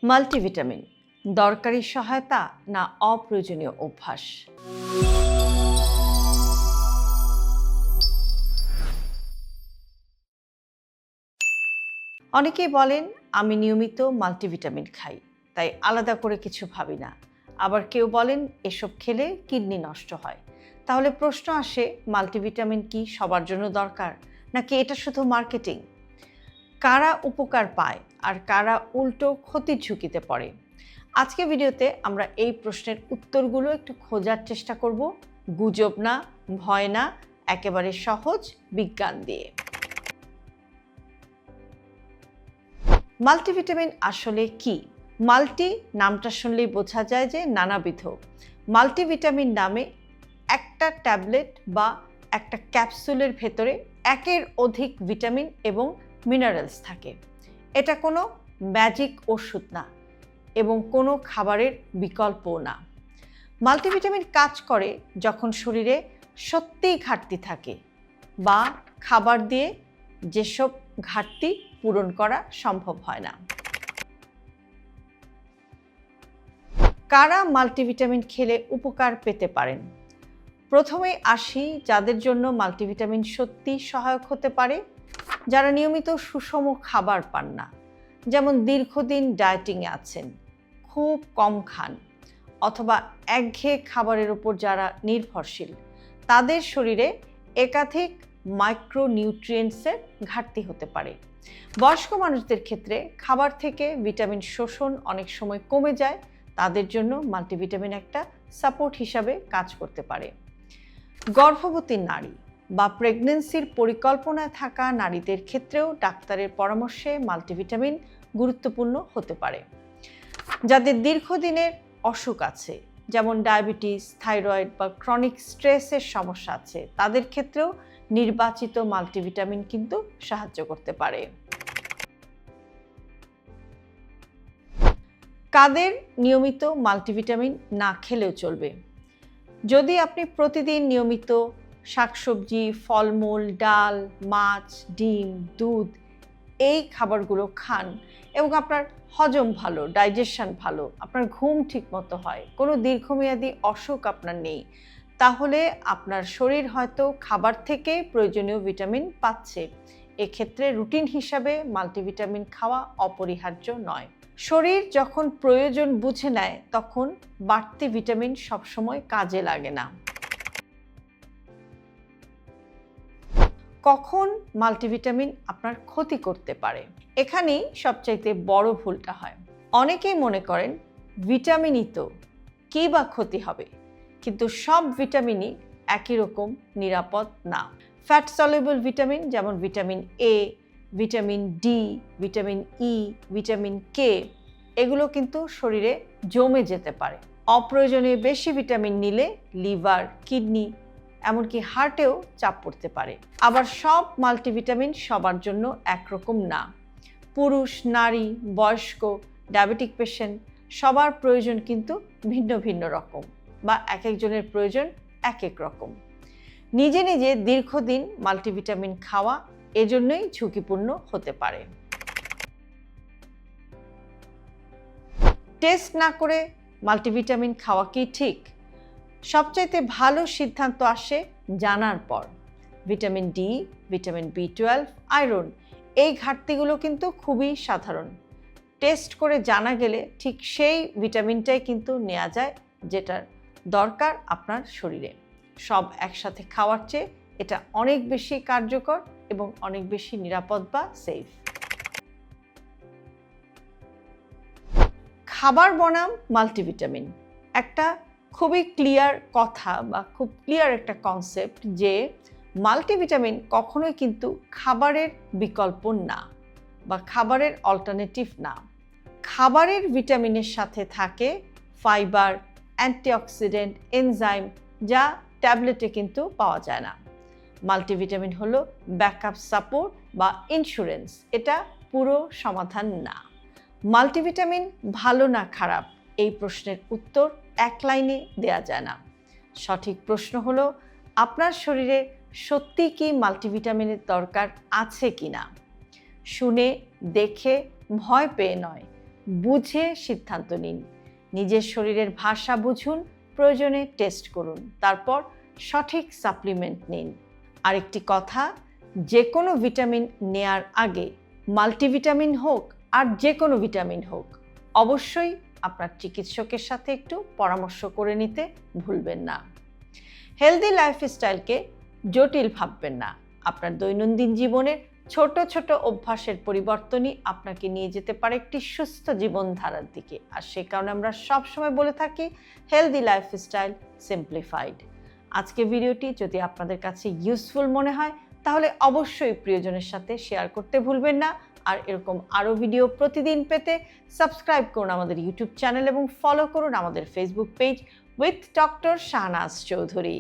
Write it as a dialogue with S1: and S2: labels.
S1: Multivitamin দরকারি সহায়তা না অপ্রয়োজনীয় অভ্যাস? অনেকেই বলেন আমি নিয়মিত মাল্টিভিটামিন খাই, তাই আলাদা করে কিছু ভাবি না। আবার কেউ বলেন এসব খেলে কিডনি নষ্ট হয়। তাহলে প্রশ্ন আসে, মাল্টিভিটামিন কি সবার জন্য দরকার, নাকি এটা শুধু মার্কেটিং? কারা উপকার পায় আর কারা উল্টো ক্ষতির ঝুঁকিতে পড়ে? আজকে ভিডিওতে আমরা এই প্রশ্নের উত্তরগুলো একটু খোঁজার চেষ্টা করব, গুজব না, ভয় না, একেবারে সহজ বিজ্ঞান দিয়ে। মাল্টিভিটামিন আসলে কি? মাল্টি নামটা শুনলেই বোঝা যায় যে নানাবিধ। মাল্টিভিটামিন নামে একটা ট্যাবলেট বা একটা ক্যাপসুলের ভেতরে একের অধিক ভিটামিন এবং মিনারেলস থাকে। এটা কোনো ম্যাজিক ওষুধ না এবং কোনো খাবারের বিকল্পও না। মাল্টিভিটামিন কাজ করে যখন শরীরে সত্যিই ঘাটতি থাকে বা খাবার দিয়ে যেসব ঘাটতি পূরণ করা সম্ভব হয় না। কারা মাল্টিভিটামিন খেলে উপকার পেতে পারেন? প্রথমে আসি যাদের জন্য মাল্টিভিটামিন সত্যি সহায়ক হতে পারে, যারা নিয়মিত সুষম খাবার পান না, যেমন দীর্ঘদিন ডায়েটিংয়ে আছেন, খুব কম খান, অথবা একঘেয়ে খাবারের উপর যারা নির্ভরশীল। তাদের শরীরে একাধিক মাইক্রোনিউট্রিয়েন্টসের ঘাটতি হতে পারে। বয়স্ক মানুষদের ক্ষেত্রে খাবার থেকে ভিটামিন শোষণ অনেক সময় কমে যায়, তাদের জন্য মাল্টিভিটামিন একটা সাপোর্ট হিসাবে কাজ করতে পারে। গর্ভবতী নারী বা প্রেগন্যান্সির পরিকল্পনায় থাকা নারীদের ক্ষেত্রেও ডাক্তারের পরামর্শে মাল্টিভিটামিন গুরুত্বপূর্ণ হতে পারে। যাদের দীর্ঘদিনের অসুখ আছে, যেমন ডায়াবেটিস, থাইরয়েড বা ক্রনিক স্ট্রেসের সমস্যা আছে, তাদের ক্ষেত্রেও নির্বাচিত মাল্টিভিটামিন কিন্তু সাহায্য করতে পারে। কাদের নিয়মিত মাল্টিভিটামিন না খেলেও চলবে? যদি আপনি প্রতিদিন নিয়মিত শাকসবজি, ফলমূল, ডাল, মাছ, ডিম, দুধ এই খাবারগুলো খান এবং আপনার হজম ভালো, ডাইজেশন ভালো, আপনার ঘুম ঠিকমতো হয়, কোনো দীর্ঘমেয়াদী অসুখ আপনার নেই, তাহলে আপনার শরীর হয়তো খাবার থেকে প্রয়োজনীয় ভিটামিন পাচ্ছে। এক্ষেত্রে রুটিন হিসাবে মাল্টিভিটামিন খাওয়া অপরিহার্য নয়। শরীর যখন প্রয়োজন বুঝে নেয় তখন বাড়তি ভিটামিন সবসময় কাজে লাগে না। কখন মাল্টিভিটামিন আপনার ক্ষতি করতে পারে? এখানেই সবচাইতে বড় ভুলটা হয়। অনেকেই মনে করেন ভিটামিনই তো, কী বা ক্ষতি হবে, কিন্তু সব ভিটামিনই একই রকম নিরাপদ না। ফ্যাট সলিউবল ভিটামিন যেমন vitamin A, vitamin D, vitamin E, vitamin K, এগুলো কিন্তু শরীরে জমে যেতে পারে। অপ্রয়োজনীয় বেশি ভিটামিন নিলে লিভার, কিডনি, এমনকি হার্টেও চাপ পড়তে পারে। আবার সব মাল্টিভিটামিন সবার জন্য একরকম না। পুরুষ, নারী, বয়স্ক, ডায়াবেটিক পেশেন্ট সবার প্রয়োজন কিন্তু ভিন্ন ভিন্ন রকম, বা এক একজনের প্রয়োজন এক এক রকম। নিজে নিজে দীর্ঘদিন মাল্টিভিটামিন খাওয়া এজন্যই ঝুঁকিপূর্ণ হতে পারে। টেস্ট না করে মাল্টিভিটামিন খাওয়া কি ঠিক? সবচাইতে ভালো সিদ্ধান্ত আসে জানার পর। ভিটামিন ডি, ভিটামিন বি12, আয়রন, এই ঘাটতিগুলো কিন্তু খুবই সাধারণ। টেস্ট করে জানা গেলে ঠিক সেই ভিটামিনটাই কিন্তু নেওয়া যায় যেটার দরকার আপনার শরীরে। সব একসাথে খাওয়ার চেয়ে এটা অনেক বেশি কার্যকর এবং অনেক বেশি নিরাপদ বা সেফ। খাবার বনাম মাল্টিভিটামিন একটা খুবই ক্লিয়ার কথা বা খুব ক্লিয়ার একটা কনসেপ্ট যে মাল্টিভিটামিন কখনোই কিন্তু খাবারের বিকল্প না বা খাবারের অল্টারনেটিভ না। খাবারের ভিটামিনের সাথে থাকে ফাইবার, অ্যান্টিঅক্সিডেন্ট, এনজাইম, যা ট্যাবলেটে কিন্তু পাওয়া যায় না। মাল্টিভিটামিন হলো ব্যাকআপ সাপোর্ট বা ইন্স্যুরেন্স, এটা পুরো সমাধান না। মাল্টিভিটামিন ভালো না খারাপ এই প্রশ্নের উত্তর এক লাইনে দেয়া যায় না। সঠিক প্রশ্ন হলো আপনার শরীরে সত্যি কি মাল্টিভিটামিনের দরকার আছে কিনা। শুনে দেখে ভয় পেয়ে নয়, বুঝে সিদ্ধান্ত নিন। নিজের শরীরের ভাষা বুঝুন, প্রয়োজনে টেস্ট করুন, তারপর সঠিক সাপ্লিমেন্ট নিন। আরেকটি কথা, যে কোনো ভিটামিন নেয়ার আগে মাল্টিভিটামিন হোক আর যে কোনো ভিটামিন হোক, অবশ্যই আপনার চিকিৎসকের সাথে একটু পরামর্শ করে নিতে ভুলবেন না। হেলদি লাইফস্টাইলকে জটিল ভাববেন না। আপনার দৈনন্দিন জীবনের ছোট ছোট অভ্যাসের পরিবর্তনই আপনাকে নিয়ে যেতে পারে একটি সুস্থ জীবনধারার দিকে। আর সে কারণে আমরা সবসময় বলে থাকি হেলদি লাইফস্টাইল সিম্পলিফাইড। আজকে ভিডিওটি যদি আপনাদের কাছে ইউজফুল মনে হয় তাহলে অবশ্যই প্রিয়জনের সাথে শেয়ার করতে ভুলবেন না। আর এরকম আরও ভিডিও প্রতিদিন পেতে সাবস্ক্রাইব করুন আমাদের ইউটিউব চ্যানেল এবং ফলো করুন আমাদের Facebook page with doctor Shahnaz Chowdhury.